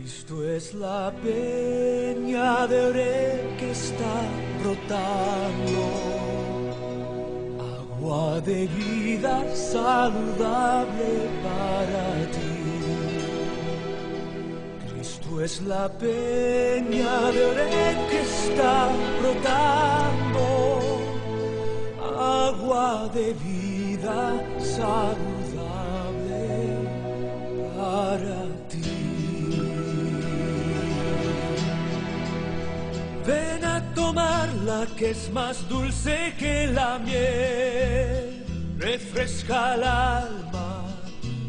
Cristo es la peña de Oreb que está brotando, agua de vida saludable para ti. Cristo es la peña de Oreb que está brotando, agua de vida saludable para ti. Ven a tomarla que es más dulce que la miel, refresca el alma,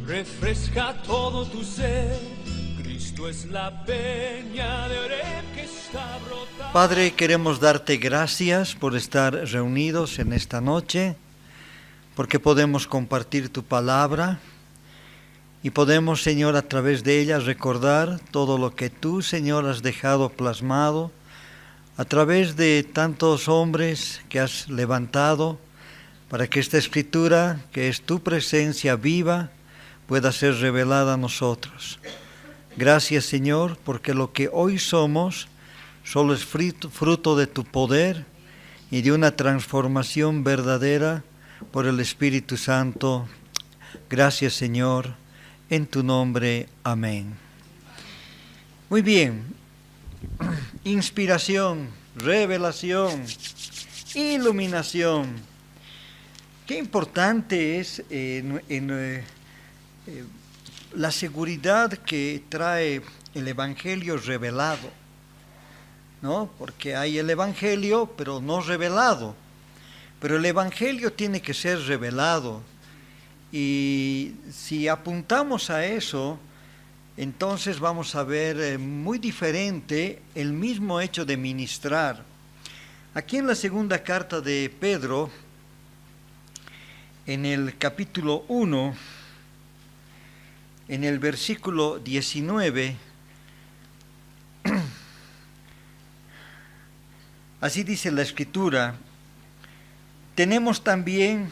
refresca todo tu ser. Cristo es la peña de Oreb que está brotando. Padre, queremos darte gracias por estar reunidos en esta noche, porque podemos compartir tu palabra y podemos, Señor, a través de ella recordar todo lo que tú, Señor, has dejado plasmado a través de tantos hombres que has levantado para que esta escritura, que es tu presencia viva, pueda ser revelada a nosotros. Gracias, Señor, porque lo que hoy somos solo es fruto de tu poder y de una transformación verdadera por el Espíritu Santo. Gracias, Señor, en tu nombre. Amén. Muy bien. Inspiración, revelación, iluminación. Qué importante es la seguridad que trae el Evangelio revelado, ¿no? Porque hay el Evangelio, pero no revelado. Pero el Evangelio tiene que ser revelado. Y si apuntamos a eso, entonces vamos a ver muy diferente el mismo hecho de ministrar. Aquí en la segunda carta de Pedro, en el capítulo 1, en el versículo 19, así dice la Escritura: tenemos también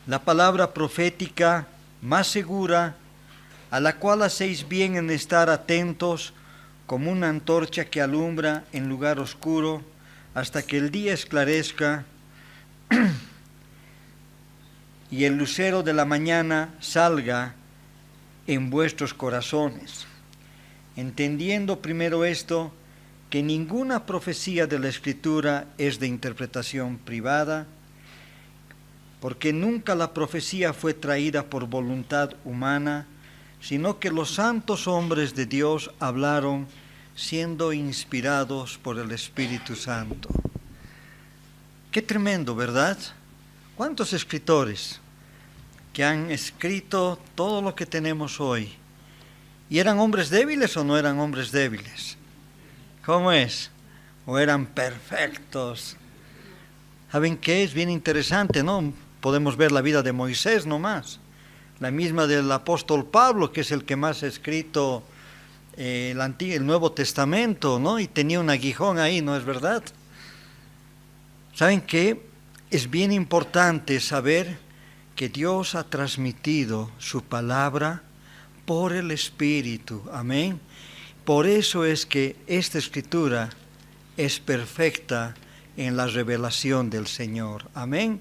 la palabra profética más segura, a la cual hacéis bien en estar atentos como una antorcha que alumbra en lugar oscuro hasta que el día esclarezca y el lucero de la mañana salga en vuestros corazones. Entendiendo primero esto, que ninguna profecía de la Escritura es de interpretación privada, porque nunca la profecía fue traída por voluntad humana, sino que los santos hombres de Dios hablaron siendo inspirados por el Espíritu Santo. Qué tremendo, ¿verdad? ¿Cuántos escritores que han escrito todo lo que tenemos hoy? ¿Y eran hombres débiles o no eran hombres débiles? ¿Cómo es? ¿O eran perfectos? ¿Saben qué? Es bien interesante, ¿no? Podemos ver la vida de Moisés nomás. La misma del apóstol Pablo, que es el que más ha escrito el Nuevo Testamento, ¿no? Y tenía un aguijón ahí, ¿no es verdad? ¿Saben qué? Es bien importante saber que Dios ha transmitido su palabra por el Espíritu. Amén. Por eso es que esta Escritura es perfecta en la revelación del Señor. Amén.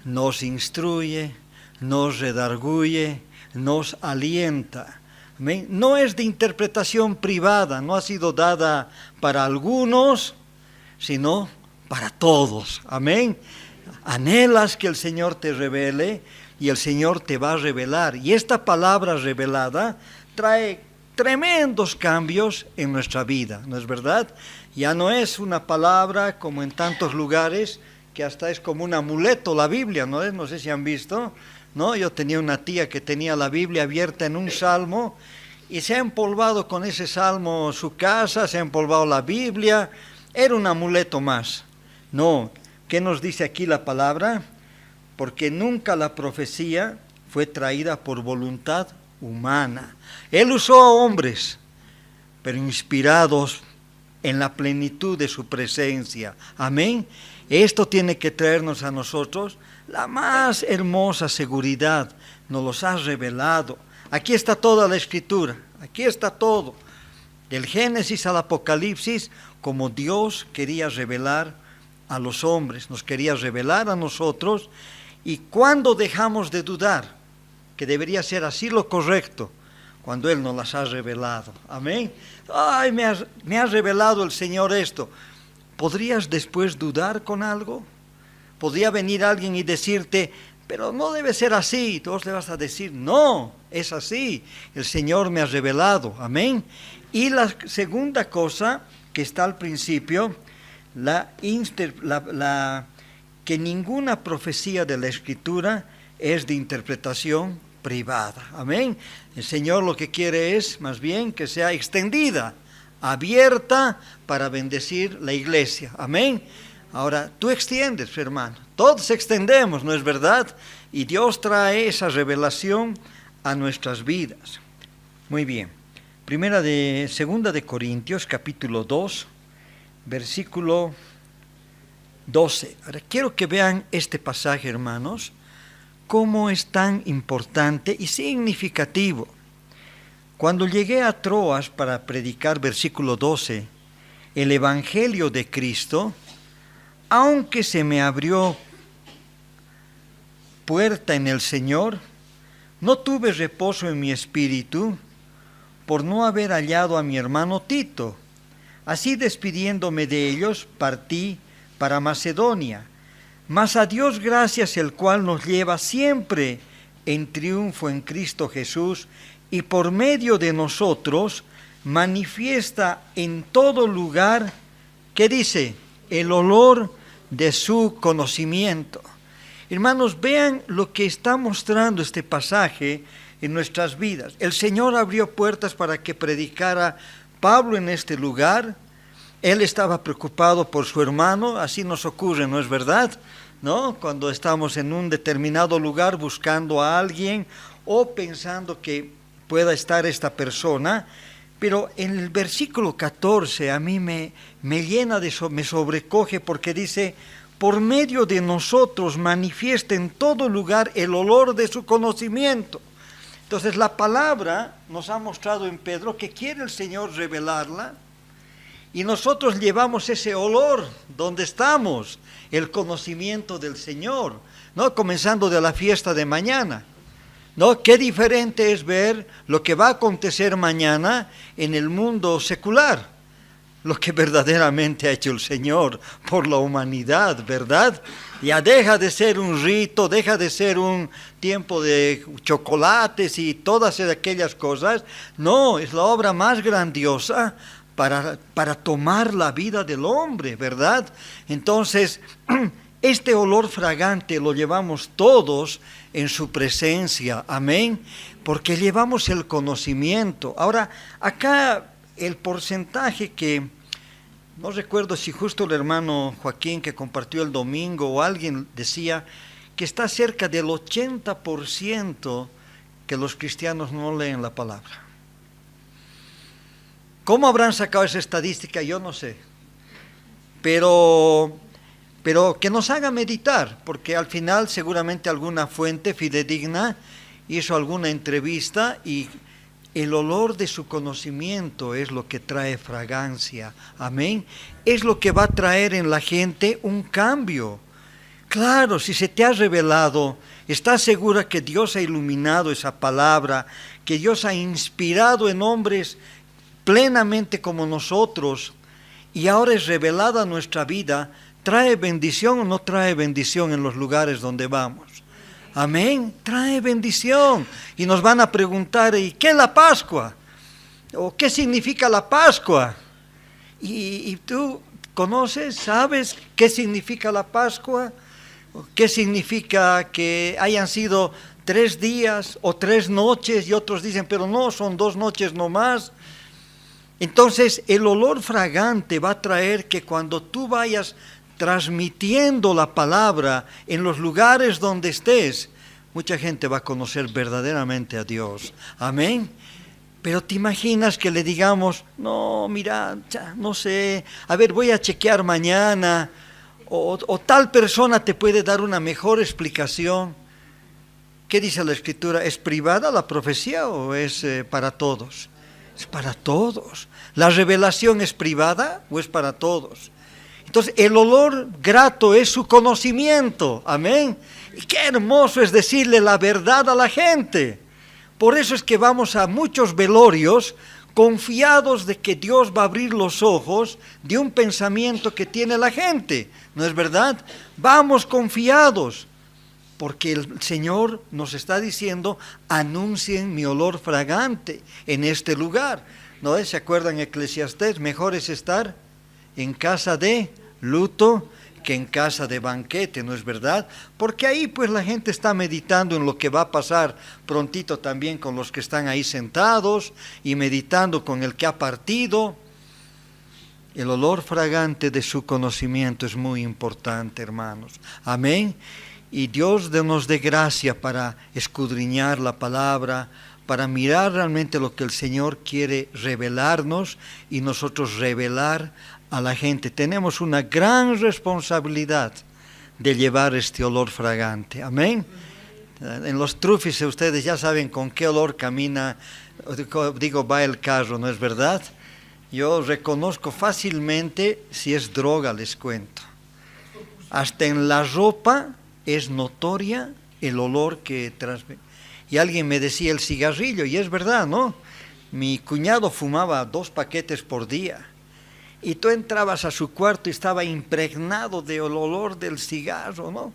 Nos instruye, nos redarguye, nos alienta. ¿Amén? No es de interpretación privada, no ha sido dada para algunos, sino para todos. Amén. Anhelas que el Señor te revele y el Señor te va a revelar. Y esta palabra revelada trae tremendos cambios en nuestra vida, ¿no es verdad? Ya no es una palabra como en tantos lugares que hasta es como un amuleto la Biblia, ¿no es? No sé si han visto, ¿no? Yo tenía una tía que tenía la Biblia abierta en un salmo y se ha empolvado con ese salmo su casa, se ha empolvado la Biblia, era un amuleto más. No, ¿qué nos dice aquí la palabra? Porque nunca la profecía fue traída por voluntad humana. Él usó a hombres, pero inspirados en la plenitud de su presencia. Amén. Esto tiene que traernos a nosotros la más hermosa seguridad. Nos los ha revelado. Aquí está toda la Escritura, aquí está todo, del Génesis al Apocalipsis, como Dios quería revelar a los hombres, nos quería revelar a nosotros. Y cuando dejamos de dudar, que debería ser así lo correcto, cuando Él nos las ha revelado. Amén. Ay, me ha revelado el Señor esto. ¿Podrías después dudar con algo? ¿Podría venir alguien y decirte, pero no debe ser así? Tú le vas a decir, no, es así. El Señor me ha revelado. Amén. Y la segunda cosa que está al principio, que ninguna profecía de la Escritura es de interpretación privada. Amén. El Señor lo que quiere es más bien que sea extendida, abierta para bendecir la iglesia. Amén. Ahora, tú extiendes, hermano. Todos extendemos, ¿no es verdad? Y Dios trae esa revelación a nuestras vidas. Muy bien. Segunda de Corintios, capítulo 2, versículo 12. Ahora, quiero que vean este pasaje, hermanos, cómo es tan importante y significativo. Cuando llegué a Troas para predicar, versículo 12, el Evangelio de Cristo, aunque se me abrió puerta en el Señor, no tuve reposo en mi espíritu por no haber hallado a mi hermano Tito. Así, despidiéndome de ellos, partí para Macedonia. Mas a Dios gracias, el cual nos lleva siempre en triunfo en Cristo Jesús, y por medio de nosotros manifiesta en todo lugar, ¿qué dice? El olor de su conocimiento. Hermanos, vean lo que está mostrando este pasaje en nuestras vidas. El Señor abrió puertas para que predicara Pablo en este lugar. Él estaba preocupado por su hermano, así nos ocurre, ¿no es verdad? ¿No? Cuando estamos en un determinado lugar buscando a alguien o pensando que pueda estar esta persona, pero en el versículo 14 a mí me llena me sobrecoge, porque dice, por medio de nosotros manifiesta en todo lugar el olor de su conocimiento. Entonces la palabra nos ha mostrado en Pedro que quiere el Señor revelarla, y nosotros llevamos ese olor donde estamos, el conocimiento del Señor, ¿no? Comenzando de la fiesta de mañana, ¿no? Qué diferente es ver lo que va a acontecer mañana en el mundo secular, lo que verdaderamente ha hecho el Señor por la humanidad, ¿verdad? Ya deja de ser un rito, deja de ser un tiempo de chocolates y todas aquellas cosas. No, es la obra más grandiosa para tomar la vida del hombre, ¿verdad? Entonces, este olor fragante lo llevamos todos en su presencia, amén, porque llevamos el conocimiento. Ahora, acá el porcentaje que, no recuerdo si justo el hermano Joaquín que compartió el domingo o alguien decía que está cerca del 80% que los cristianos no leen la palabra. ¿Cómo habrán sacado esa estadística? Yo no sé. Pero que nos haga meditar, porque al final seguramente alguna fuente fidedigna hizo alguna entrevista y el olor de su conocimiento es lo que trae fragancia. Amén. Es lo que va a traer en la gente un cambio. Claro, si se te ha revelado, estás segura que Dios ha iluminado esa palabra, que Dios ha inspirado en hombres plenamente como nosotros, y ahora es revelada nuestra vida. ¿Trae bendición o no trae bendición en los lugares donde vamos? Amén, trae bendición. Y nos van a preguntar, ¿y qué es la Pascua? ¿O qué significa la Pascua? ¿Y tú conoces, sabes qué significa la Pascua? ¿Qué significa que hayan sido 3 días o 3 noches? Y otros dicen, pero no, son 2 noches nomás. Entonces, el olor fragante va a traer que cuando tú vayas transmitiendo la palabra en los lugares donde estés, mucha gente va a conocer verdaderamente a Dios. Amén. Pero te imaginas que le digamos, no, mira, no sé, a ver, voy a chequear mañana, o tal persona te puede dar una mejor explicación. ¿Qué dice la Escritura? ¿Es privada la profecía o es para todos? Es para todos. ¿La revelación es privada o es para todos? Entonces, el olor grato es su conocimiento. Amén. Y qué hermoso es decirle la verdad a la gente. Por eso es que vamos a muchos velorios confiados de que Dios va a abrir los ojos de un pensamiento que tiene la gente. ¿No es verdad? Vamos confiados. Porque el Señor nos está diciendo, anuncien mi olor fragante en este lugar. ¿No? ¿Se acuerdan Eclesiastés? Mejor es estar en casa de luto que en casa de banquete, ¿no es verdad? Porque ahí pues la gente está meditando en lo que va a pasar prontito también con los que están ahí sentados y meditando con el que ha partido. El olor fragante de su conocimiento es muy importante, hermanos. Amén. Y Dios nos dé gracia para escudriñar la palabra, para mirar realmente lo que el Señor quiere revelarnos y nosotros revelar a la gente. Tenemos una gran responsabilidad de llevar este olor fragante. Amén. En los trufis ustedes ya saben con qué olor camina, va el carro, ¿no es verdad? Yo reconozco fácilmente si es droga, les cuento. Hasta en la ropa es notoria el olor que transmite. Y alguien me decía el cigarrillo, y es verdad, ¿no? Mi cuñado fumaba 2 paquetes por día. Y tú entrabas a su cuarto y estaba impregnado del olor del cigarro, ¿no?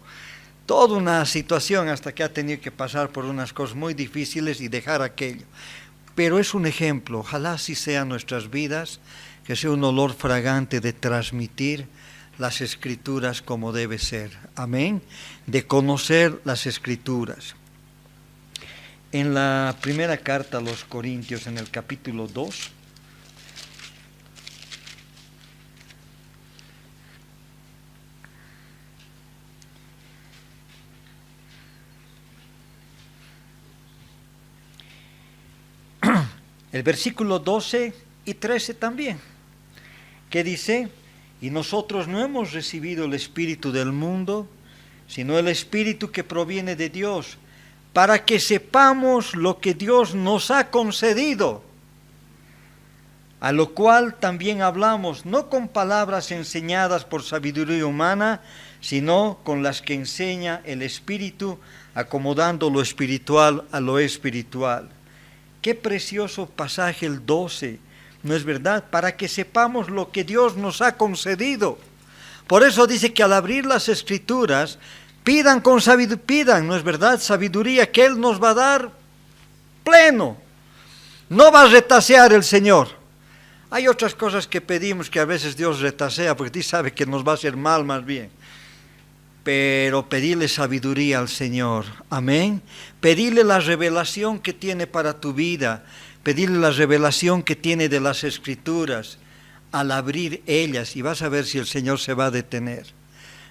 Toda una situación hasta que ha tenido que pasar por unas cosas muy difíciles y dejar aquello. Pero es un ejemplo, ojalá así sean nuestras vidas, que sea un olor fragante de transmitir las Escrituras como debe ser. Amén. De conocer las Escrituras. En la primera carta a los Corintios, en el capítulo 2, el versículo 12 y 13 también, que dice: y nosotros no hemos recibido el espíritu del mundo, sino el espíritu que proviene de Dios, para que sepamos lo que Dios nos ha concedido, a lo cual también hablamos, no con palabras enseñadas por sabiduría humana, sino con las que enseña el Espíritu, acomodando lo espiritual a lo espiritual. Qué precioso pasaje el 12, ¿no es verdad? Para que sepamos lo que Dios nos ha concedido. Por eso dice que al abrir las Escrituras, pidan con sabiduría, pidan, ¿no es verdad? Sabiduría que Él nos va a dar pleno. No va a retasear el Señor. Hay otras cosas que pedimos que a veces Dios retasea, porque Dios sabe que nos va a hacer mal más bien. Pero pedirle sabiduría al Señor, amén. Pedirle la revelación que tiene para tu vida, pedirle la revelación que tiene de las Escrituras, al abrir ellas, y vas a ver si el Señor se va a detener.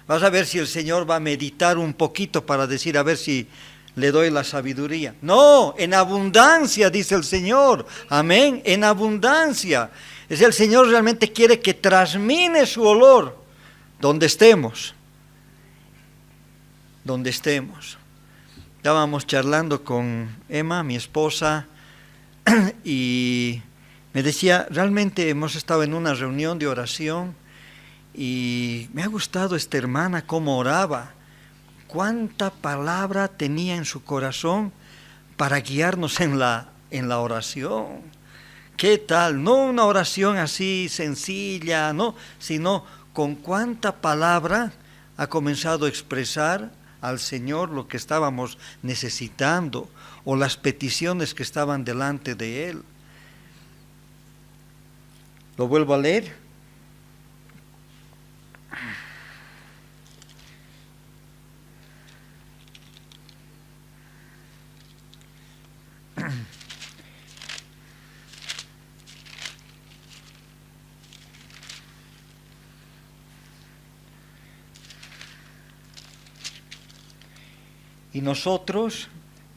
Vas a ver si el Señor va a meditar un poquito para decir, a ver si le doy la sabiduría. No, en abundancia, dice el Señor, amén, en abundancia. Es el Señor realmente quiere que transmine su olor donde estemos. Donde estemos. Estábamos charlando con Emma, mi esposa, y me decía, realmente hemos estado en una reunión de oración y me ha gustado esta hermana cómo oraba, cuánta palabra tenía en su corazón para guiarnos en la oración. ¿Qué tal? No una oración así sencilla, no, sino con cuánta palabra ha comenzado a expresar al Señor lo que estábamos necesitando o las peticiones que estaban delante de Él. Lo vuelvo a leer. Y nosotros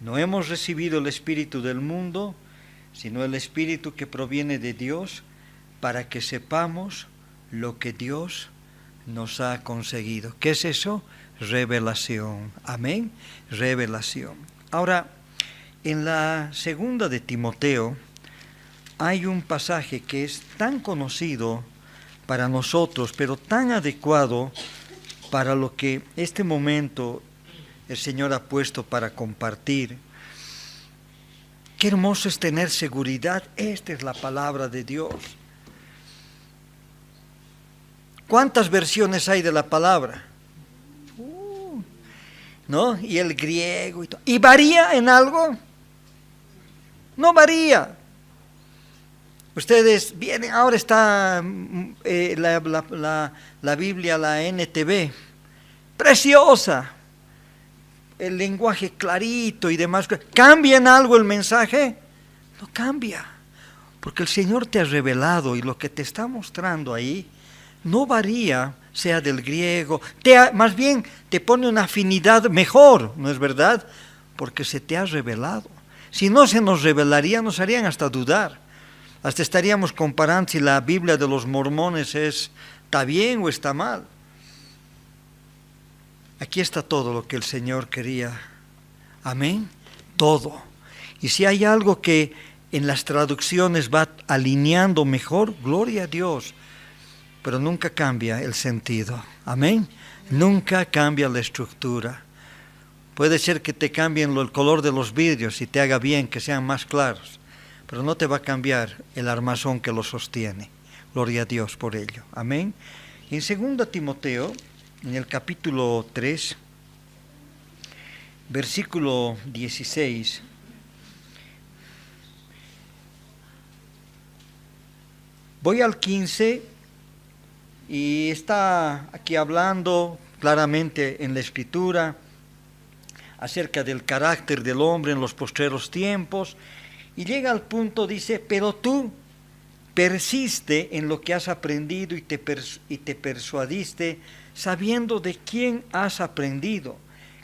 no hemos recibido el espíritu del mundo, sino el espíritu que proviene de Dios, para que sepamos lo que Dios nos ha conseguido. ¿Qué es eso? Revelación. Amén. Revelación. Ahora, en la segunda de Timoteo hay un pasaje que es tan conocido para nosotros, pero tan adecuado para lo que este momento el Señor ha puesto para compartir. Qué hermoso es tener seguridad. Esta es la palabra de Dios. ¿Cuántas versiones hay de la palabra? ¿No? Y el griego y todo. ¿Y varía en algo? No varía. Ustedes vienen, ahora está la Biblia, la NTV, preciosa, el lenguaje clarito y demás. ¿Cambia en algo el mensaje? No cambia, porque el Señor te ha revelado y lo que te está mostrando ahí no varía, sea del griego, más bien te pone una afinidad mejor, ¿no es verdad? Porque se te ha revelado. Si no se nos revelaría, nos harían hasta dudar. Hasta estaríamos comparando si la Biblia de los mormones está bien o está mal. Aquí está todo lo que el Señor quería. Amén. Todo. Y si hay algo que en las traducciones va alineando mejor, gloria a Dios. Pero nunca cambia el sentido. Amén. Nunca cambia la estructura. Puede ser que te cambien el color de los vidrios y te haga bien, que sean más claros. Pero no te va a cambiar el armazón que lo sostiene. Gloria a Dios por ello. Amén. Y en 2 Timoteo, en el capítulo 3, versículo 16, voy al 15 y está aquí hablando claramente en la Escritura acerca del carácter del hombre en los postreros tiempos. Y llega al punto, dice, pero tú persiste en lo que has aprendido y te persuadiste, sabiendo de quién has aprendido,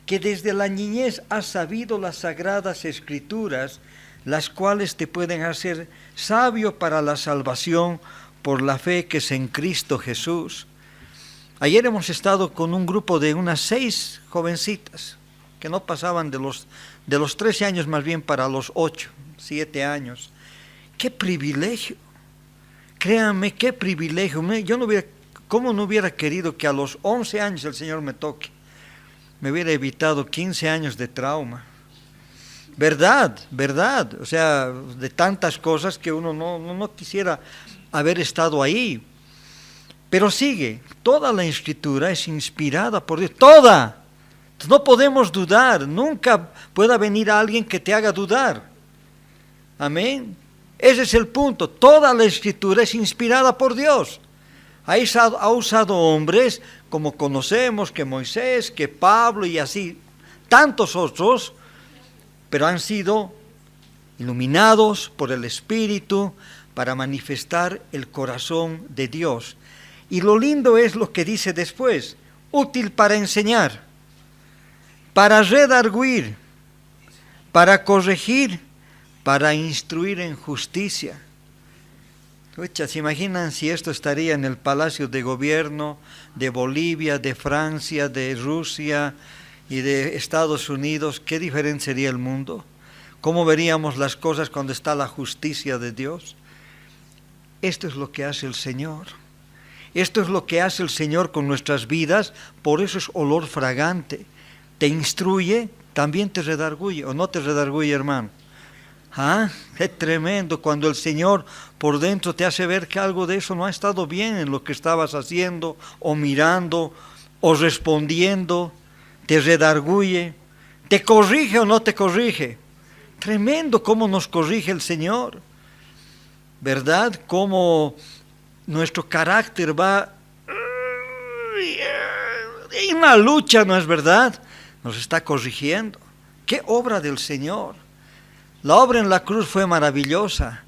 que desde la niñez has sabido las sagradas escrituras, las cuales te pueden hacer sabio para la salvación por la fe que es en Cristo Jesús. Ayer hemos estado con un grupo de unas 6 jovencitas, que no pasaban de los 13 años más bien para los 8, 7 años. ¡Qué privilegio! Créanme, qué privilegio. ¿Cómo no hubiera querido que a los 11 años el Señor me toque? Me hubiera evitado 15 años de trauma. ¿Verdad? ¿Verdad? O sea, de tantas cosas que uno no quisiera haber estado ahí. Pero sigue, toda la Escritura es inspirada por Dios. ¡Toda! No podemos dudar. Nunca pueda venir alguien que te haga dudar. Amén. Ese es el punto. Toda la Escritura es inspirada por Dios. Ha usado hombres como conocemos, que Moisés, que Pablo y así, tantos otros, pero han sido iluminados por el Espíritu para manifestar el corazón de Dios. Y lo lindo es lo que dice después: útil para enseñar, para redarguir, para corregir, para instruir en justicia. ¿Se imaginan si esto estaría en el Palacio de Gobierno de Bolivia, de Francia, de Rusia y de Estados Unidos? ¿Qué diferente sería el mundo? ¿Cómo veríamos las cosas cuando está la justicia de Dios? Esto es lo que hace el Señor. Esto es lo que hace el Señor con nuestras vidas. Por eso es olor fragante. Te instruye, también te redarguye. ¿O no te redarguye, hermano? ¿Ah? Es tremendo cuando el Señor por dentro te hace ver que algo de eso no ha estado bien en lo que estabas haciendo, o mirando, o respondiendo. Te redarguye. ¿Te corrige o no te corrige? Tremendo cómo nos corrige el Señor. ¿Verdad? Cómo nuestro carácter va en una lucha, ¿no es verdad? Nos está corrigiendo. ¡Qué obra del Señor! La obra en la cruz fue maravillosa,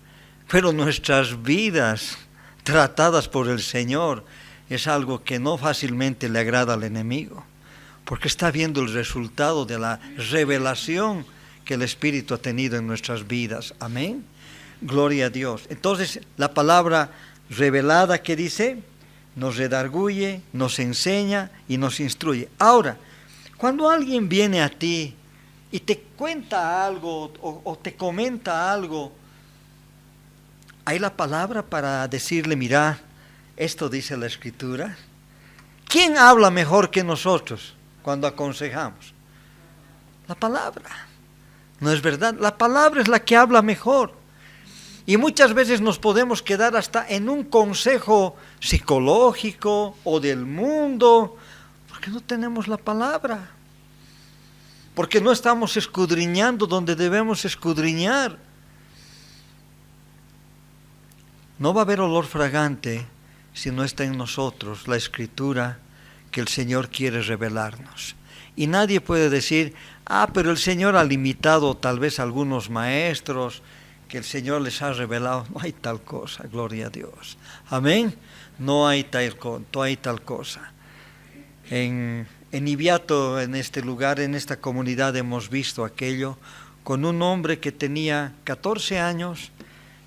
pero nuestras vidas tratadas por el Señor es algo que no fácilmente le agrada al enemigo, porque está viendo el resultado de la revelación que el Espíritu ha tenido en nuestras vidas. Amén. Gloria a Dios. Entonces, la palabra revelada que dice, nos redarguye, nos enseña y nos instruye. Ahora, cuando alguien viene a ti y te cuenta algo o te comenta algo, ¿hay la palabra para decirle, mira, esto dice la Escritura? ¿Quién habla mejor que nosotros cuando aconsejamos? La palabra. ¿No es verdad? La palabra es la que habla mejor. Y muchas veces nos podemos quedar hasta en un consejo psicológico o del mundo, porque no tenemos la palabra. Porque no estamos escudriñando donde debemos escudriñar. No va a haber olor fragante si no está en nosotros la Escritura que el Señor quiere revelarnos. Y nadie puede decir, pero el Señor ha limitado tal vez a algunos maestros, que el Señor les ha revelado. No hay tal cosa, gloria a Dios. Amén. No hay tal cosa. En Ibiato, en este lugar, en esta comunidad, hemos visto aquello con un hombre que tenía 14 años,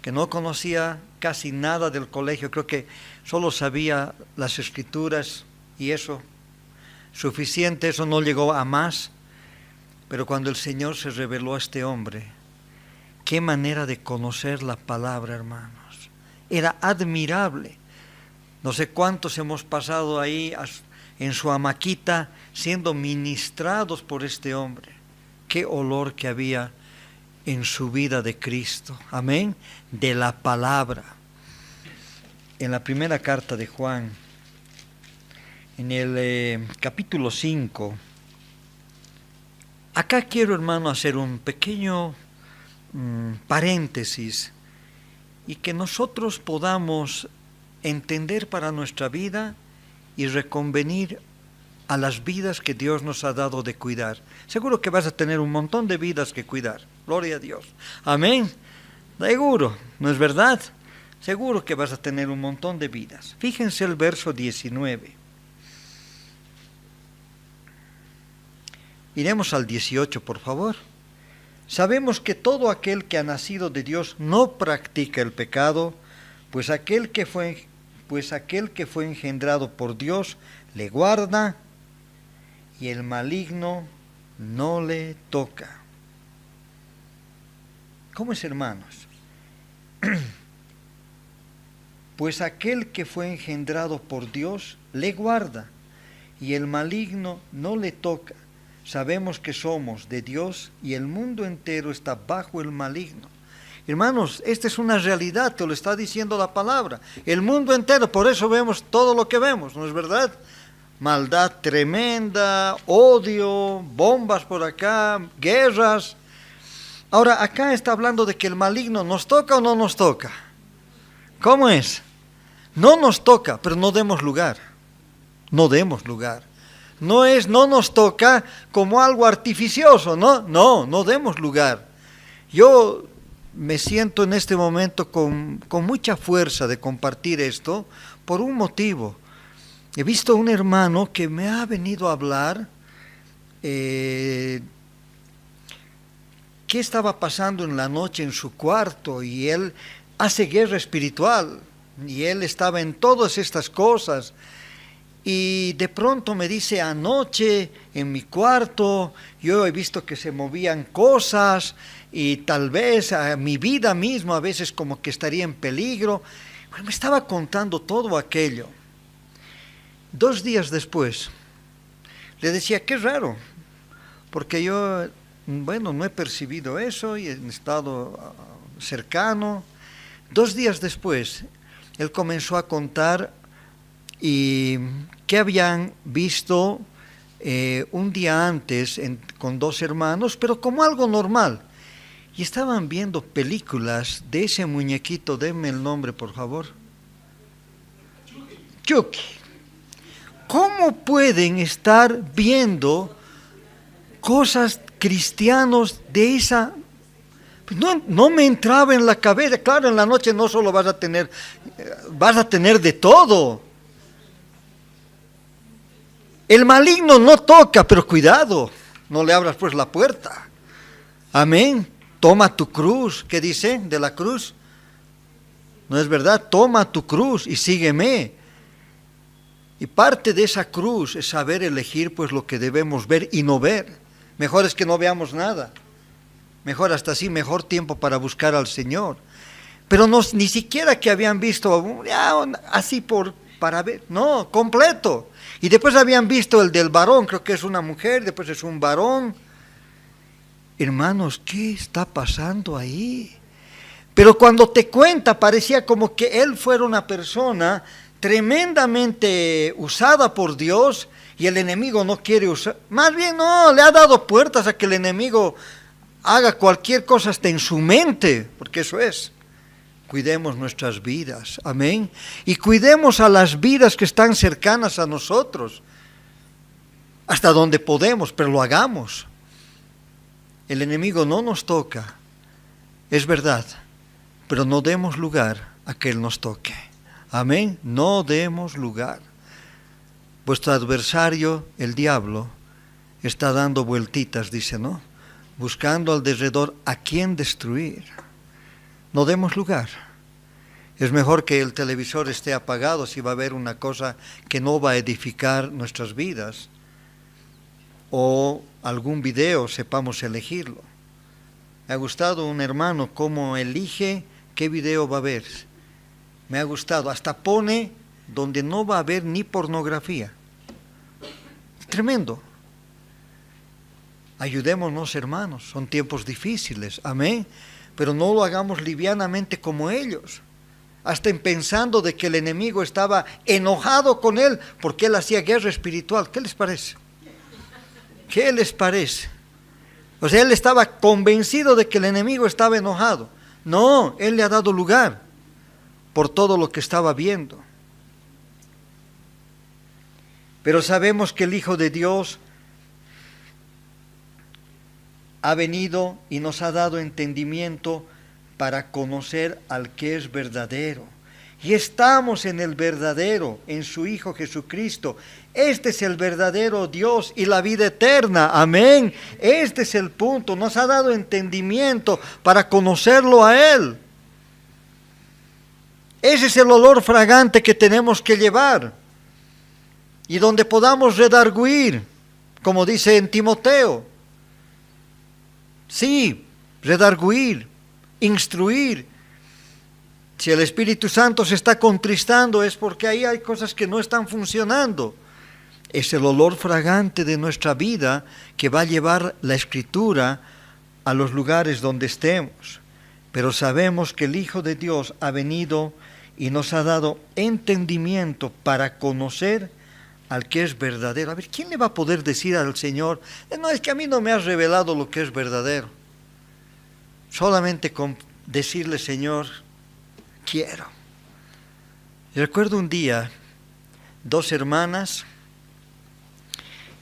que no conocía casi nada del colegio, creo que solo sabía las Escrituras y eso, suficiente, eso no llegó a más. Pero cuando el Señor se reveló a este hombre, qué manera de conocer la palabra, hermanos. Era admirable. No sé cuántos hemos pasado ahí en su hamaquita siendo ministrados por este hombre. Qué olor que había en su vida de Cristo. Amén. De la palabra. En la primera carta de Juan, en el capítulo 5, acá quiero, hermano, hacer un pequeño paréntesis y que nosotros podamos entender para nuestra vida y reconvenir a las vidas que Dios nos ha dado de cuidar. Seguro que vas a tener un montón de vidas que cuidar. Gloria a Dios. Amén. Seguro, ¿no es verdad? Seguro que vas a tener un montón de vidas. Fíjense el verso 19. Iremos al 18, por favor. Sabemos que todo aquel que ha nacido de Dios no practica el pecado, pues aquel que fue engendrado por Dios le guarda y el maligno no le toca. ¿Cómo es, hermanos? Pues aquel que fue engendrado por Dios le guarda y el maligno no le toca. Sabemos que somos de Dios y el mundo entero está bajo el maligno. Hermanos, esta es una realidad, te lo está diciendo la palabra. El mundo entero, por eso vemos todo lo que vemos, ¿no es verdad? Maldad tremenda, odio, bombas por acá, guerras. Ahora, acá está hablando de que el maligno nos toca o no nos toca. ¿Cómo es? No nos toca, pero no demos lugar. No demos lugar. No nos toca como algo artificioso, no demos lugar. Yo me siento en este momento con mucha fuerza de compartir esto por un motivo. He visto un hermano que me ha venido a hablar qué estaba pasando en la noche en su cuarto, y él hace guerra espiritual y él estaba en todas estas cosas. Y de pronto me dice, anoche en mi cuarto yo he visto que se movían cosas y tal vez mi vida misma a veces como que estaría en peligro. Bueno, me estaba contando todo aquello. 2 días después le decía, qué raro, porque yo, no he percibido eso y he estado cercano. 2 días después él comenzó a contar y que habían visto un día antes con 2 hermanos, pero como algo normal, y estaban viendo películas de ese muñequito. Denme el nombre, por favor. Chucky. ¿Cómo pueden estar viendo cosas cristianos de esa? No me entraba en la cabeza. Claro, en la noche no solo vas a tener de todo. El maligno no toca, pero cuidado, no le abras pues la puerta. Amén. Toma tu cruz. ¿Qué dice de la cruz? ¿No es verdad? Toma tu cruz y sígueme. Y parte de esa cruz es saber elegir pues lo que debemos ver y no ver. Mejor es que no veamos nada. Mejor hasta así, mejor tiempo para buscar al Señor. Pero no, ni siquiera que habían visto así para ver, no, completo. Y después habían visto el del varón, creo que es una mujer, después es un varón. Hermanos, ¿qué está pasando ahí? Pero cuando te cuenta, parecía como que él fuera una persona tremendamente usada por Dios y el enemigo no quiere usar. Más bien no, le ha dado puertas a que el enemigo haga cualquier cosa hasta en su mente, porque eso es. Cuidemos nuestras vidas, amén. Y cuidemos a las vidas que están cercanas a nosotros, hasta donde podemos, pero lo hagamos. El enemigo no nos toca, es verdad, pero no demos lugar a que él nos toque. Amén, no demos lugar. Vuestro adversario, el diablo, está dando vueltitas, dice, ¿no? Buscando alrededor a quién destruir. No demos lugar. Es mejor que el televisor esté apagado si va a haber una cosa que no va a edificar nuestras vidas. O algún video, sepamos elegirlo. Me ha gustado un hermano cómo elige qué video va a ver. Me ha gustado. Hasta pone donde no va a haber ni pornografía. Tremendo. Ayudémonos, hermanos. Son tiempos difíciles. Amén. Pero no lo hagamos livianamente como ellos. Hasta pensando de que el enemigo estaba enojado con él porque él hacía guerra espiritual. ¿Qué les parece? ¿Qué les parece? O sea, él estaba convencido de que el enemigo estaba enojado. No, él le ha dado lugar por todo lo que estaba viendo. Pero sabemos que el Hijo de Dios ha venido y nos ha dado entendimiento para conocer al que es verdadero. Y estamos en el verdadero, en su Hijo Jesucristo. Este es el verdadero Dios y la vida eterna. Amén. Este es el punto. Nos ha dado entendimiento para conocerlo a Él. Ese es el olor fragante que tenemos que llevar. Y donde podamos redarguir, como dice en Timoteo. Sí, redarguir, instruir. Si el Espíritu Santo se está contristando es porque ahí hay cosas que no están funcionando. Es el olor fragante de nuestra vida que va a llevar la Escritura a los lugares donde estemos. Pero sabemos que el Hijo de Dios ha venido y nos ha dado entendimiento para conocer al que es verdadero. A ver, ¿quién le va a poder decir al Señor? No, es que a mí no me has revelado lo que es verdadero. Solamente con decirle, Señor, quiero. Y recuerdo un día, 2 hermanas,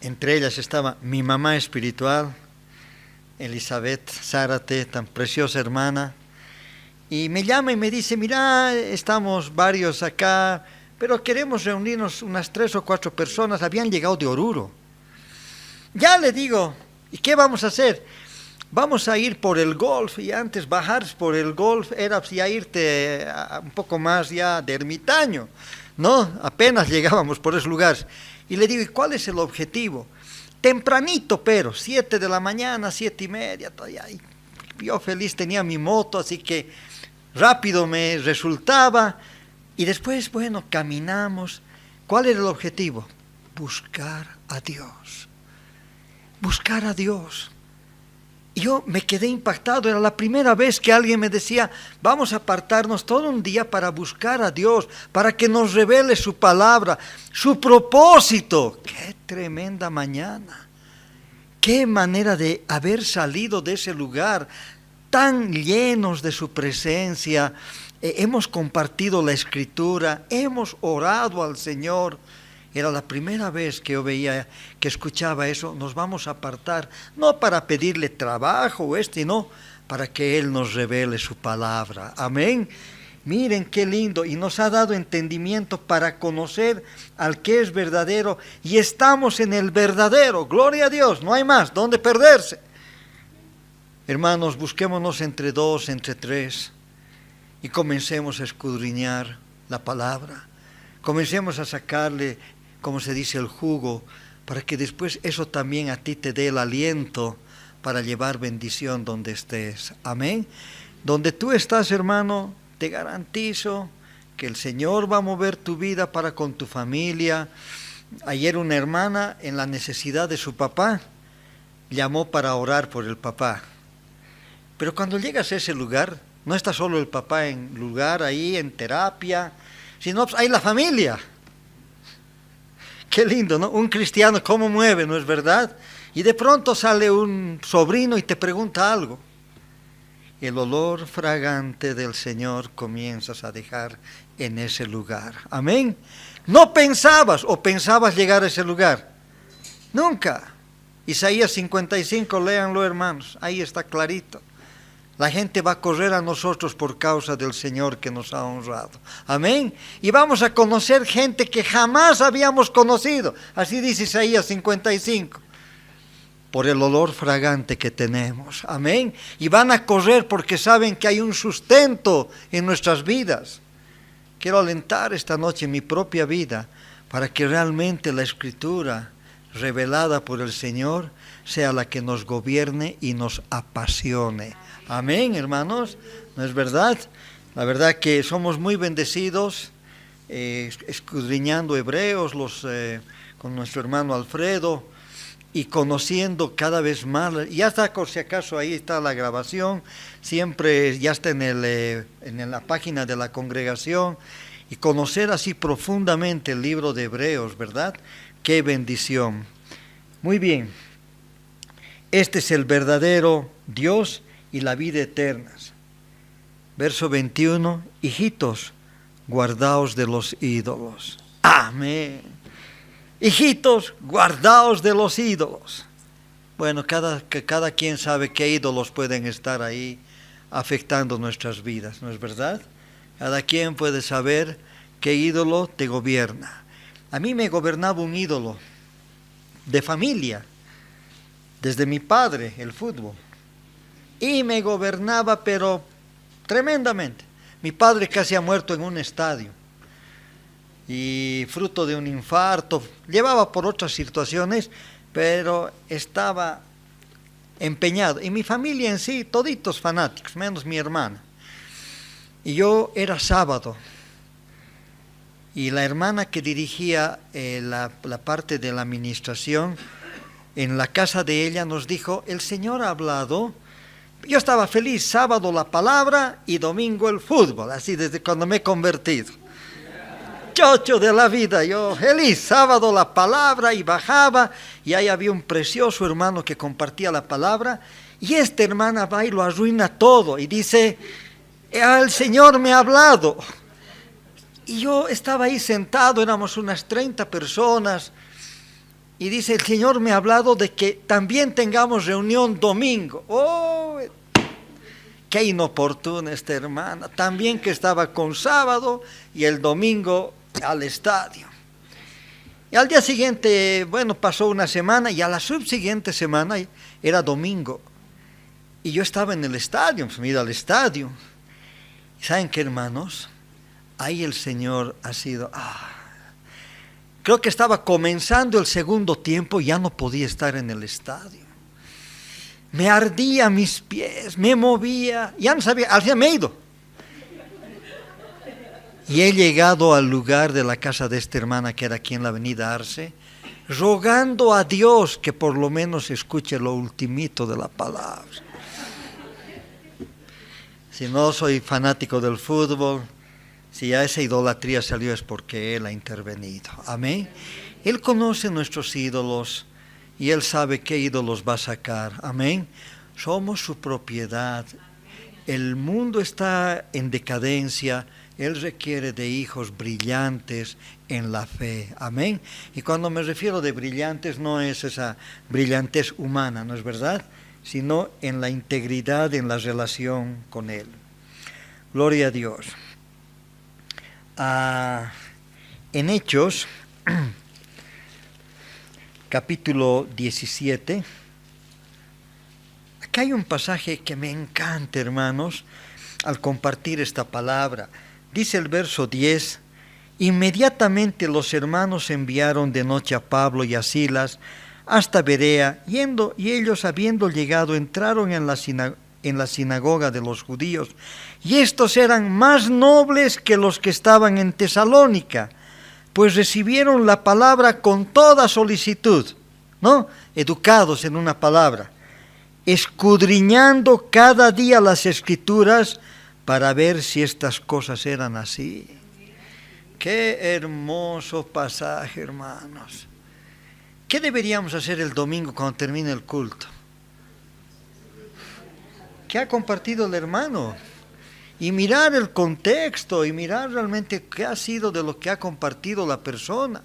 entre ellas estaba mi mamá espiritual, Elizabeth Zárate, tan preciosa hermana, y me llama y me dice, mira, estamos varios acá, pero queremos reunirnos unas 3 o 4 personas, habían llegado de Oruro. Ya le digo, ¿y qué vamos a hacer? Vamos a ir por el golf, y antes bajar por el golf era ya irte un poco más ya de ermitaño, ¿no? Apenas llegábamos por esos lugares. Y le digo, ¿y cuál es el objetivo? Tempranito, pero 7 de la mañana, 7:30, todavía. Y yo feliz tenía mi moto, así que rápido me resultaba. Y después, bueno, caminamos. ¿Cuál era el objetivo? Buscar a Dios. Buscar a Dios. Y yo me quedé impactado, era la primera vez que alguien me decía, vamos a apartarnos todo un día para buscar a Dios, para que nos revele su palabra, su propósito. ¡Qué tremenda mañana! ¡Qué manera de haber salido de ese lugar tan llenos de su presencia! Hemos compartido la Escritura, hemos orado al Señor. Era la primera vez que yo veía, que escuchaba eso. Nos vamos a apartar, no para pedirle trabajo no, para que Él nos revele su palabra. Amén. Miren qué lindo. Y nos ha dado entendimiento para conocer al que es verdadero. Y estamos en el verdadero. Gloria a Dios, no hay más donde perderse. Hermanos, busquémonos entre 2, entre 3. Y comencemos a escudriñar la palabra. Comencemos a sacarle, como se dice, el jugo para que después eso también a ti te dé el aliento para llevar bendición donde estés. Amén. Donde tú estás, hermano, te garantizo que el Señor va a mover tu vida para con tu familia. Ayer una hermana, en la necesidad de su papá, llamó para orar por el papá. Pero cuando llegas a ese lugar, no está solo el papá en lugar ahí, en terapia, sino pues, hay la familia. Qué lindo, ¿no? Un cristiano, ¿cómo mueve, no es verdad? Y de pronto sale un sobrino y te pregunta algo. El olor fragante del Señor comienzas a dejar en ese lugar. Amén. No pensabas o pensabas llegar a ese lugar. Nunca. Isaías 55, léanlo, hermanos. Ahí está clarito. La gente va a correr a nosotros por causa del Señor que nos ha honrado. Amén. Y vamos a conocer gente que jamás habíamos conocido. Así dice Isaías 55. Por el olor fragante que tenemos. Amén. Y van a correr porque saben que hay un sustento en nuestras vidas. Quiero alentar esta noche mi propia vida para que realmente la Escritura revelada por el Señor sea la que nos gobierne y nos apasione. Amén, hermanos. ¿No es verdad? La verdad que somos muy bendecidos escudriñando Hebreos con nuestro hermano Alfredo y conociendo cada vez más. Ya está, por si acaso, ahí está la grabación. Siempre ya está en la página de la congregación. Y conocer así profundamente el libro de Hebreos, ¿verdad? ¡Qué bendición! Muy bien. Este es el verdadero Dios y la vida eterna. Verso 21, hijitos, guardaos de los ídolos. Amén. Hijitos, guardaos de los ídolos. Bueno, cada quien sabe qué ídolos pueden estar ahí afectando nuestras vidas, ¿no es verdad? Cada quien puede saber qué ídolo te gobierna. A mí me gobernaba un ídolo de familia, desde mi padre, el fútbol. Y me gobernaba, pero tremendamente. Mi padre casi ha muerto en un estadio. Y fruto de un infarto, llevaba por otras situaciones, pero estaba empeñado. Y mi familia en sí, toditos fanáticos, menos mi hermana. Y yo era sábado. Y la hermana que dirigía la parte de la administración, en la casa de ella nos dijo, el Señor ha hablado. Yo estaba feliz, sábado la palabra y domingo el fútbol, así desde cuando me he convertido. Chocho de la vida, yo feliz, sábado la palabra y bajaba y ahí había un precioso hermano que compartía la palabra y esta hermana va y lo arruina todo y dice, el Señor me ha hablado. Y yo estaba ahí sentado, éramos unas 30 personas y dice, el Señor me ha hablado de que también tengamos reunión domingo. ¡Oh! Qué inoportuna esta hermana, también que estaba con sábado y el domingo al estadio. Y al día siguiente, bueno, pasó una semana y a la subsiguiente semana era domingo. Y yo estaba en el estadio, me he ido al estadio. ¿Saben qué, hermanos? Ahí el Señor ha sido... Creo que estaba comenzando el segundo tiempo y ya no podía estar en el estadio. Me ardía mis pies, me movía, ya no sabía, al final me he ido. Y he llegado al lugar de la casa de esta hermana que era aquí en la avenida Arce, rogando a Dios que por lo menos escuche lo ultimito de la palabra. Si no soy fanático del fútbol, si ya esa idolatría salió es porque Él ha intervenido. Amén. Él conoce nuestros ídolos y Él sabe qué ídolos va a sacar. Amén. Somos su propiedad. El mundo está en decadencia. Él requiere de hijos brillantes en la fe. Amén. Y cuando me refiero de brillantes, no es esa brillantez humana, ¿no es verdad? Sino en la integridad, en la relación con Él. Gloria a Dios. En Hechos, capítulo 17, acá hay un pasaje que me encanta, hermanos, al compartir esta palabra. Dice el verso 10, Inmediatamente los hermanos enviaron de noche a Pablo y a Silas hasta Berea, y ellos, habiendo llegado, entraron en la sinagoga de los judíos, y estos eran más nobles que los que estaban en Tesalónica, pues recibieron la palabra con toda solicitud, ¿no? Educados en una palabra, escudriñando cada día las Escrituras para ver si estas cosas eran así. Qué hermoso pasaje, hermanos. ¿Qué deberíamos hacer el domingo cuando termine el culto? ¿Qué ha compartido el hermano? Y mirar el contexto y mirar realmente qué ha sido de lo que ha compartido la persona.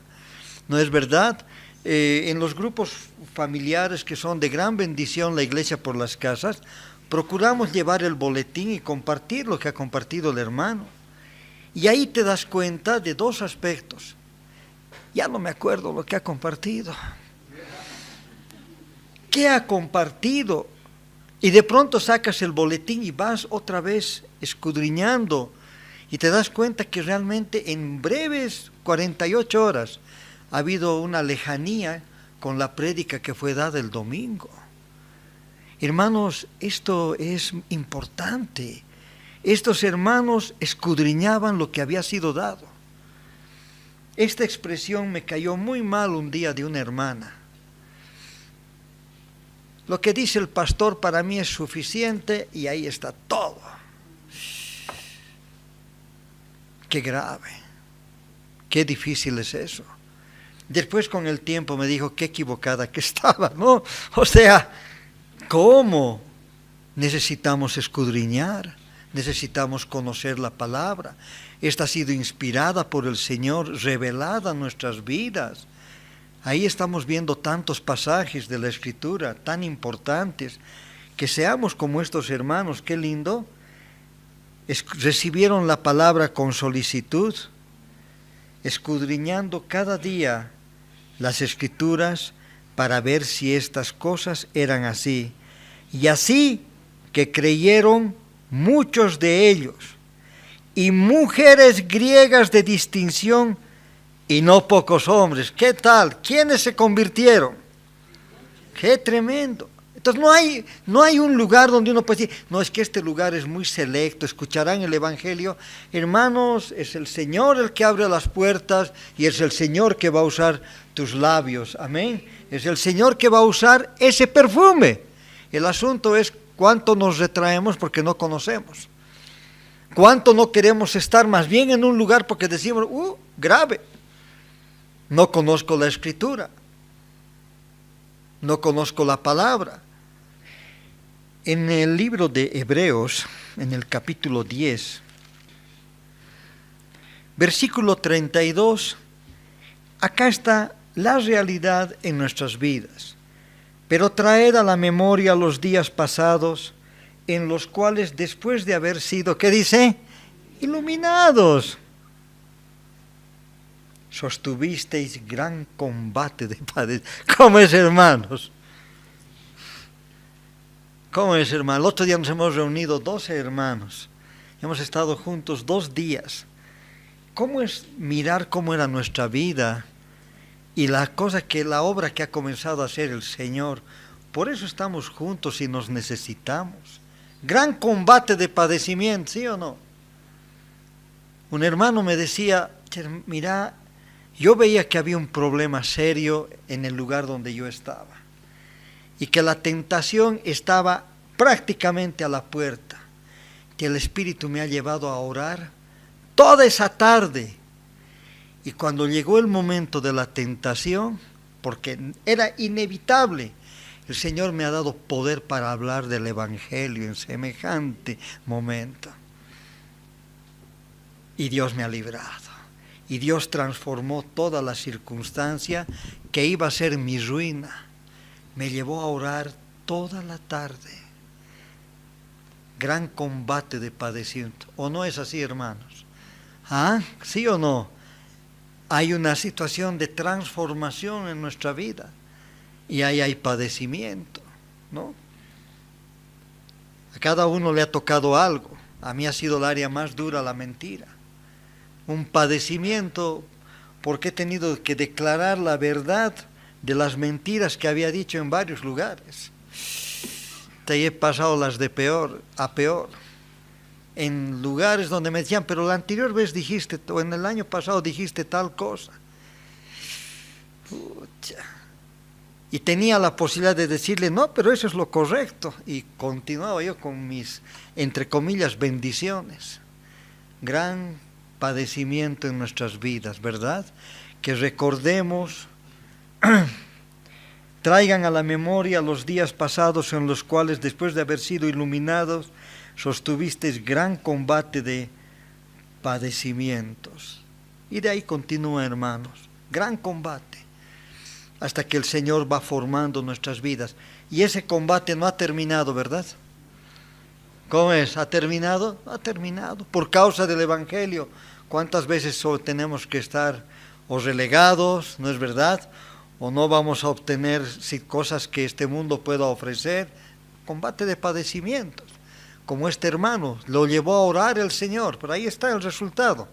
¿No es verdad? En los grupos familiares que son de gran bendición, la iglesia por las casas, procuramos llevar el boletín y compartir lo que ha compartido el hermano. Y ahí te das cuenta de dos aspectos. Ya no me acuerdo lo que ha compartido. ¿Qué ha compartido? Y de pronto sacas el boletín y vas otra vez escudriñando y te das cuenta que realmente en breves 48 horas ha habido una lejanía con la prédica que fue dada el domingo. Hermanos, esto es importante. Estos hermanos escudriñaban lo que había sido dado. Esta expresión me cayó muy mal un día de una hermana. Lo que dice el pastor para mí es suficiente y ahí está todo. Qué grave, qué difícil es eso. Después con el tiempo me dijo qué equivocada que estaba, ¿no? O sea, ¿cómo? Necesitamos escudriñar, necesitamos conocer la palabra. Esta ha sido inspirada por el Señor, revelada en nuestras vidas. Ahí estamos viendo tantos pasajes de la Escritura tan importantes, que seamos como estos hermanos. Qué lindo. Recibieron la palabra con solicitud, escudriñando cada día las Escrituras para ver si estas cosas eran así. Y así que creyeron muchos de ellos, y mujeres griegas de distinción, y no pocos hombres. ¿Qué tal? ¿Quiénes se convirtieron? ¡Qué tremendo! Entonces no hay un lugar donde uno puede decir, no, es que este lugar es muy selecto, escucharán el Evangelio. Hermanos, es el Señor el que abre las puertas y es el Señor que va a usar tus labios. Amén. Es el Señor que va a usar ese perfume. El asunto es cuánto nos retraemos porque no conocemos. Cuánto no queremos estar más bien en un lugar porque decimos, grave. No conozco la Escritura. No conozco la palabra. En el libro de Hebreos, en el capítulo 10, versículo 32, acá está la realidad en nuestras vidas. Pero traed a la memoria los días pasados, en los cuales después de haber sido, ¿qué dice? Iluminados, sostuvisteis gran combate de padres. ¿Cómo es, hermanos? ¿Cómo es, hermano? El otro día nos hemos reunido 12 hermanos. Hemos estado juntos 2 días. ¿Cómo es mirar cómo era nuestra vida y la obra que ha comenzado a hacer el Señor? Por eso estamos juntos y nos necesitamos. Gran combate de padecimiento, ¿sí o no? Un hermano me decía, mira, yo veía que había un problema serio en el lugar donde yo estaba y que la tentación estaba prácticamente a la puerta, que el Espíritu me ha llevado a orar toda esa tarde, y cuando llegó el momento de la tentación, porque era inevitable, el Señor me ha dado poder para hablar del Evangelio en semejante momento, y Dios me ha librado. Y Dios transformó toda la circunstancia que iba a ser mi ruina. Me llevó a orar toda la tarde. Gran combate de padecimiento. ¿O no es así, hermanos? ¿Ah? ¿Sí o no? Hay una situación de transformación en nuestra vida. Y ahí hay padecimiento, ¿no? A cada uno le ha tocado algo. A mí ha sido el área más dura, la mentira. un padecimiento porque he tenido que declarar la verdad de las mentiras que había dicho en varios lugares. Te he pasado las de peor a peor. En lugares donde me decían, pero la anterior vez dijiste, o en el año pasado dijiste tal cosa. Pucha. Y tenía la posibilidad de decirle, no, pero eso es lo correcto. Y continuaba yo con mis, entre comillas, bendiciones. Gran padecimiento en nuestras vidas, ¿verdad? Que recordemos, traigan a la memoria los días pasados en los cuales, después de haber sido iluminados, sostuvisteis gran combate de padecimientos. Y de ahí continúa, hermanos, gran combate, hasta que el Señor va formando nuestras vidas. Y ese combate no ha terminado, ¿verdad? ¿Cómo es? ¿Ha terminado? No ha terminado. Por causa del Evangelio, ¿cuántas veces tenemos que estar o relegados, no es verdad? O no vamos a obtener cosas que este mundo pueda ofrecer. Combate de padecimientos. Como este hermano, lo llevó a orar el Señor, pero ahí está el resultado,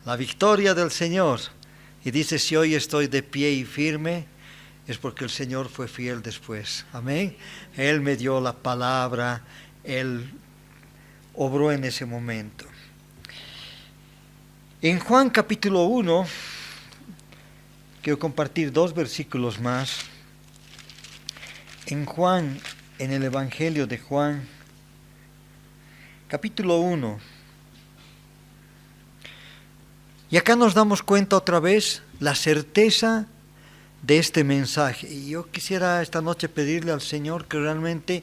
la victoria del Señor. Y dice, si hoy estoy de pie y firme, es porque el Señor fue fiel después. Amén. Él me dio la palabra, Él obró en ese momento. En Juan capítulo 1, quiero compartir 2 versículos más. En Juan, en el Evangelio de Juan, capítulo 1. Y acá nos damos cuenta otra vez la certeza de este mensaje. Y yo quisiera esta noche pedirle al Señor que realmente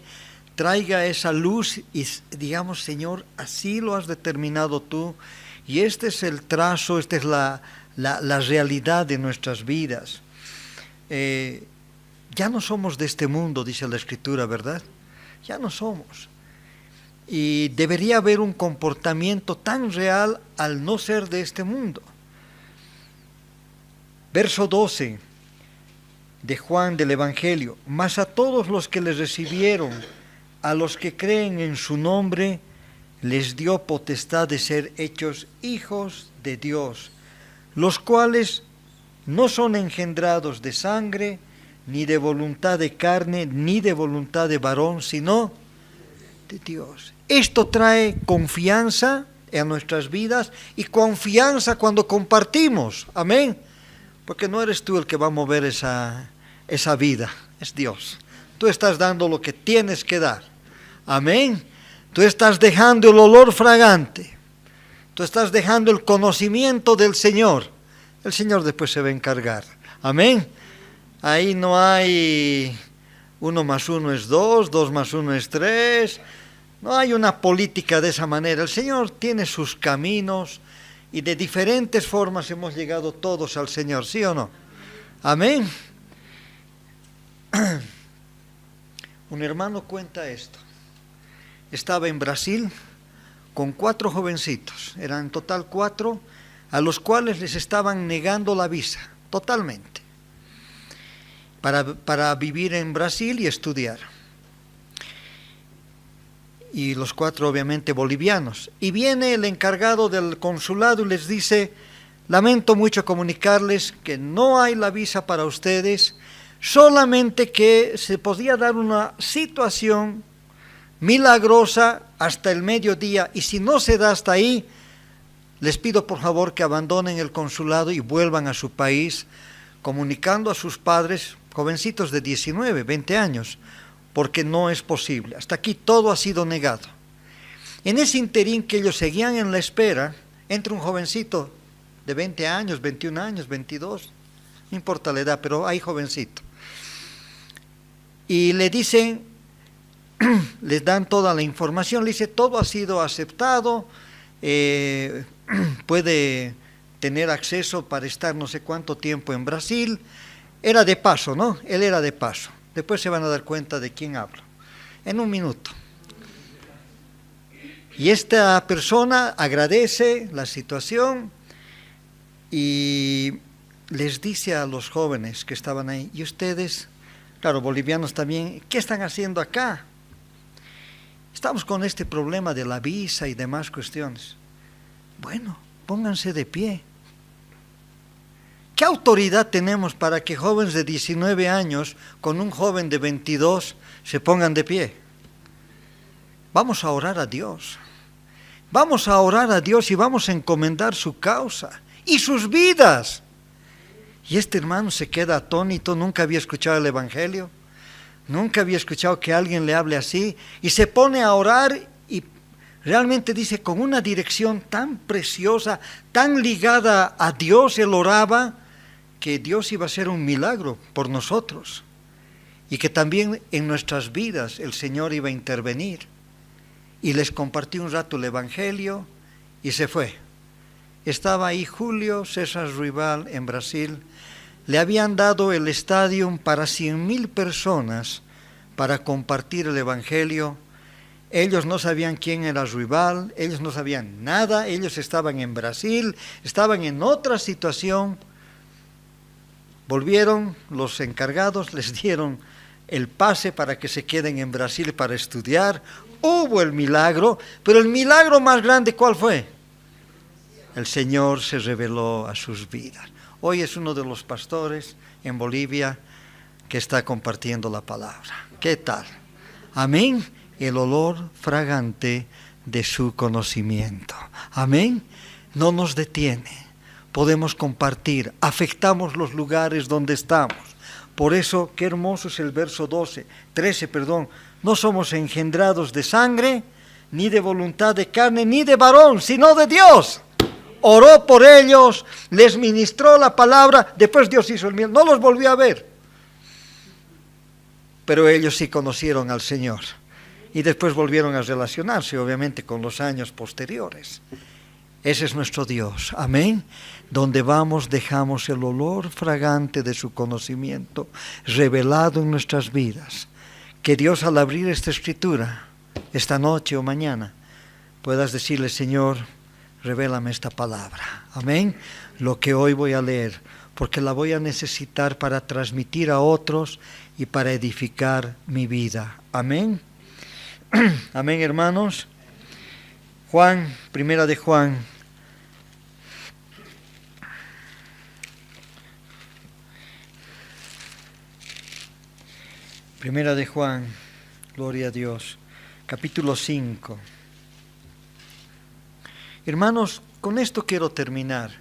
traiga esa luz y digamos, Señor, así lo has determinado tú. Y este es el trazo, esta es la realidad de nuestras vidas. Ya no somos de este mundo, dice la Escritura, ¿verdad? Ya no somos. Y debería haber un comportamiento tan real al no ser de este mundo. Verso 12 de Juan del Evangelio. Mas a todos los que les recibieron, a los que creen en su nombre, les dio potestad de ser hechos hijos de Dios, los cuales no son engendrados de sangre, ni de voluntad de carne, ni de voluntad de varón, sino de Dios. Esto trae confianza en nuestras vidas y confianza cuando compartimos. Amén. Porque no eres tú el que va a mover esa vida, es Dios. Tú estás dando lo que tienes que dar. Amén. Tú estás dejando el olor fragante. Tú estás dejando el conocimiento del Señor. El Señor después se va a encargar. Amén. Ahí no hay 1 más 1 es 2, 2 más 1 es 3. No hay una política de esa manera. El Señor tiene sus caminos y de diferentes formas hemos llegado todos al Señor, ¿sí o no? Amén. Un hermano cuenta esto. Estaba en Brasil con 4 jovencitos, eran en total 4, a los cuales les estaban negando la visa, totalmente, para vivir en Brasil y estudiar. Y los 4 obviamente bolivianos. Y viene el encargado del consulado y les dice, lamento mucho comunicarles que no hay la visa para ustedes, solamente que se podía dar una situación milagrosa hasta el mediodía, y si no se da hasta ahí, les pido por favor que abandonen el consulado y vuelvan a su país, comunicando a sus padres, jovencitos de 19, 20 años, porque no es posible. Hasta aquí todo ha sido negado. En ese interín que ellos seguían en la espera, entra un jovencito de 20 años, 21 años, 22, no importa la edad, pero hay jovencito. Y le dicen, les dan toda la información, le dice, todo ha sido aceptado, puede tener acceso para estar no sé cuánto tiempo en Brasil. Era de paso, ¿no? Él era de paso. Después se van a dar cuenta de quién hablo. En un minuto. Y esta persona agradece la situación y les dice a los jóvenes que estaban ahí, y ustedes, claro, bolivianos también, ¿qué están haciendo acá? Estamos con este problema de la visa y demás cuestiones. Bueno, pónganse de pie. ¿Qué autoridad tenemos para que jóvenes de 19 años con un joven de 22 se pongan de pie? Vamos a orar a Dios. Vamos a orar a Dios y vamos a encomendar su causa y sus vidas. Y este hermano se queda atónito, nunca había escuchado el Evangelio, nunca había escuchado que alguien le hable así, y se pone a orar y realmente dice, con una dirección tan preciosa, tan ligada a Dios, él oraba, que Dios iba a hacer un milagro por nosotros y que también en nuestras vidas el Señor iba a intervenir. Y les compartí un rato el Evangelio y se fue. Estaba ahí Julio César Ruibal en Brasil. Le habían dado el estadio para 100,000 personas para compartir el Evangelio. Ellos no sabían quién era Ruibal, ellos no sabían nada, ellos estaban en Brasil, estaban en otra situación. Volvieron los encargados, les dieron el pase para que se queden en Brasil para estudiar. Hubo el milagro, pero el milagro más grande, ¿cuál fue? El Señor se reveló a sus vidas. Hoy es uno de los pastores en Bolivia que está compartiendo la palabra. ¿Qué tal? Amén. El olor fragante de su conocimiento. Amén. No nos detiene. Podemos compartir, afectamos los lugares donde estamos. Por eso, qué hermoso es el verso 13, no somos engendrados de sangre, ni de voluntad de carne, ni de varón, sino de Dios. Oró por ellos, les ministró la palabra, después Dios hizo el milagro, no los volvió a ver. Pero ellos sí conocieron al Señor. Y después volvieron a relacionarse, obviamente, con los años posteriores. Ese es nuestro Dios, amén. Donde vamos dejamos el olor fragante de su conocimiento revelado en nuestras vidas. Que Dios, al abrir esta escritura, esta noche o mañana, puedas decirle, Señor, revélame esta palabra, amén. Lo que hoy voy a leer, porque la voy a necesitar para transmitir a otros y para edificar mi vida, amén. Amén, hermanos. Primera de Juan. Primera de Juan, gloria a Dios, capítulo 5. Hermanos, con esto quiero terminar.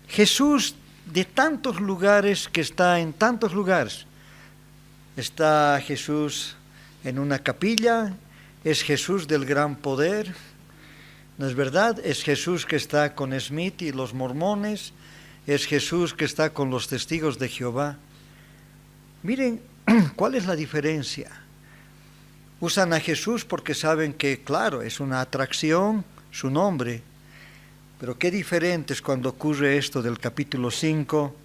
Jesús, de tantos lugares que está en tantos lugares, está Jesús en una capilla, es Jesús del gran poder, ¿no es verdad? Es Jesús que está con Smith y los mormones, es Jesús que está con los testigos de Jehová. Miren, ¿cuál es la diferencia? Usan a Jesús porque saben que, claro, es una atracción su nombre, pero qué diferente es cuando ocurre esto del capítulo 5,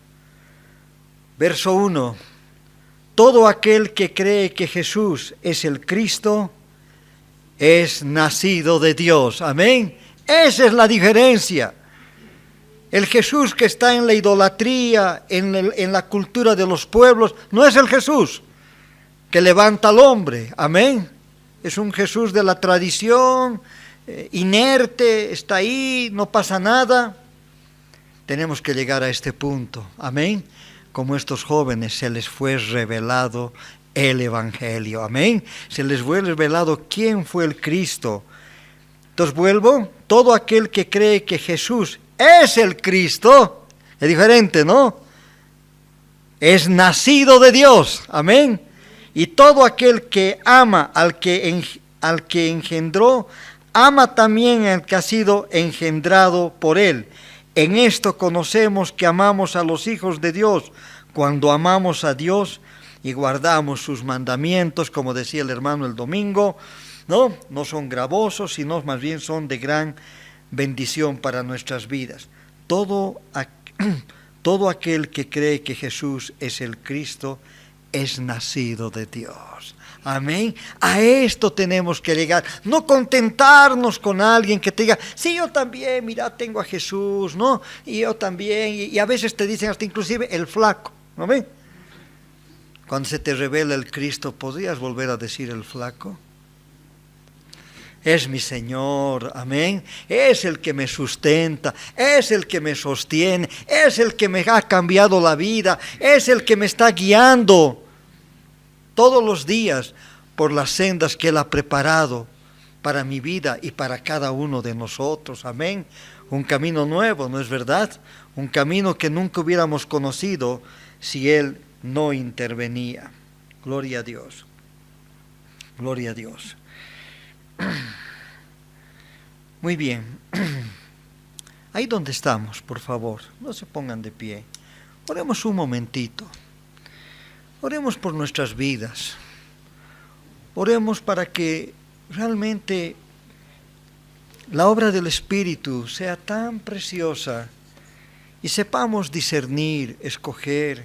verso 1. Todo aquel que cree que Jesús es el Cristo es nacido de Dios, amén. Esa es la diferencia. El Jesús que está en la idolatría, en la cultura de los pueblos, no es el Jesús que levanta al hombre, amén. Es un Jesús de la tradición, inerte, está ahí, no pasa nada. Tenemos que llegar a este punto, amén. Como estos jóvenes se les fue revelado el Evangelio, amén. Se les fue revelado quién fue el Cristo. Entonces vuelvo, todo aquel que cree que Jesús es el Cristo, es diferente, ¿no? Es nacido de Dios, amén. Y todo aquel que ama al que engendró, ama también al que ha sido engendrado por él. En esto conocemos que amamos a los hijos de Dios, cuando amamos a Dios y guardamos sus mandamientos, como decía el hermano el domingo, ¿no? No son gravosos, sino más bien son de gran bendición para nuestras vidas. Todo aquel que cree que Jesús es el Cristo es nacido de Dios. Amén. A esto tenemos que llegar. No contentarnos con alguien que te diga, sí, yo también, mira, tengo a Jesús, ¿no? Y yo también. Y a veces te dicen hasta inclusive el flaco, ¿no ven? Cuando se te revela el Cristo, ¿podrías volver a decir el flaco? es mi Señor, amén. Es el que me sustenta, es el que me sostiene, es el que me ha cambiado la vida, es el que me está guiando todos los días por las sendas que Él ha preparado para mi vida y para cada uno de nosotros, amén. Un camino nuevo, ¿no es verdad? Un camino que nunca hubiéramos conocido si Él no intervenía. Gloria a Dios. Gloria a Dios. Muy bien. Ahí donde estamos, por favor, no se pongan de pie. Oremos un momentito. Oremos por nuestras vidas. Oremos para que realmente la obra del Espíritu sea tan preciosa y sepamos discernir, escoger,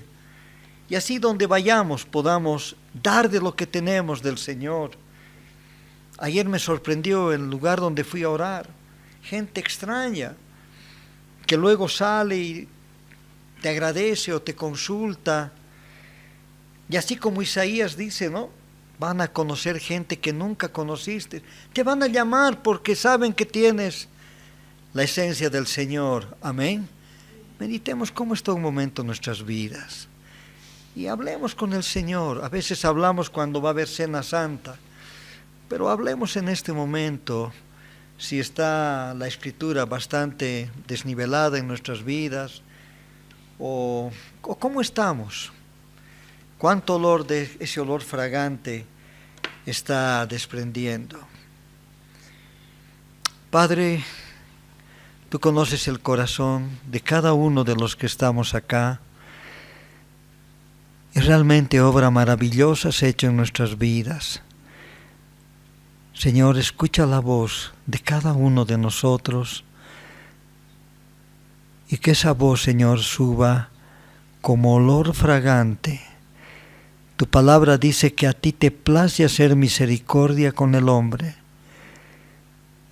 y así donde vayamos podamos dar de lo que tenemos del Señor. Ayer me sorprendió el lugar donde fui a orar, gente extraña, que luego sale y te agradece o te consulta, y así como Isaías dice, ¿no? Van a conocer gente que nunca conociste, te van a llamar porque saben que tienes la esencia del Señor, amén. Meditemos cómo está un momento en nuestras vidas y hablemos con el Señor. A veces hablamos cuando va a haber Cena Santa, pero hablemos en este momento si está la Escritura bastante desnivelada en nuestras vidas o cómo estamos, cuánto olor de ese olor fragante está desprendiendo. Padre, Tú conoces el corazón de cada uno de los que estamos acá. Y realmente obra maravillosa has hecho en nuestras vidas. Señor, escucha la voz de cada uno de nosotros y que esa voz, Señor, suba como olor fragante. Tu palabra dice que a ti te place hacer misericordia con el hombre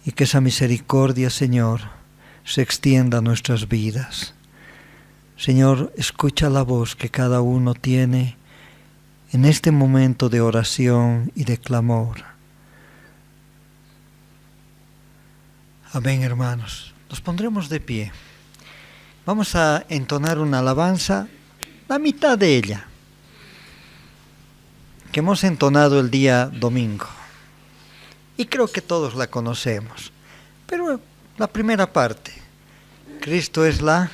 y que esa misericordia, Señor, se extienda a nuestras vidas. Señor, escucha la voz que cada uno tiene en este momento de oración y de clamor. Amén, hermanos. Nos pondremos de pie. Vamos a entonar una alabanza, la mitad de ella, que hemos entonado el día domingo. Y creo que todos la conocemos. Pero la primera parte, Cristo es la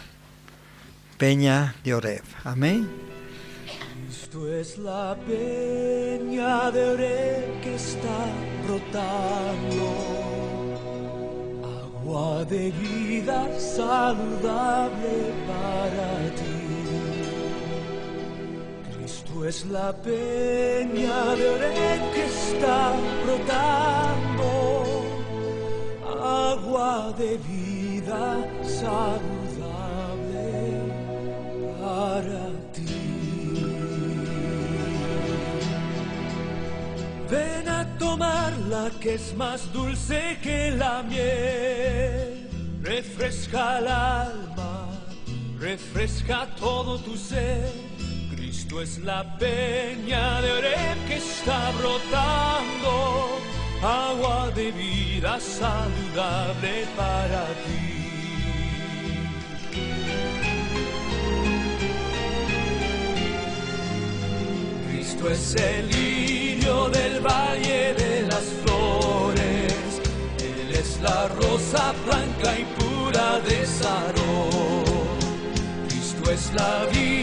peña de Oreb. Amén. Cristo es la peña de Oreb que está brotando, agua de vida saludable para ti. Cristo es la peña de Oreb que está brotando, agua de vida saludable para ti. Ven a tomarla que es más dulce que la miel, refresca el alma, refresca todo tu ser. Cristo es la peña de Oreb que está brotando, agua de vida saludable para ti. Cristo es el lirio del valle de las flores, Él es la rosa blanca y pura de Sarón. Cristo es la vida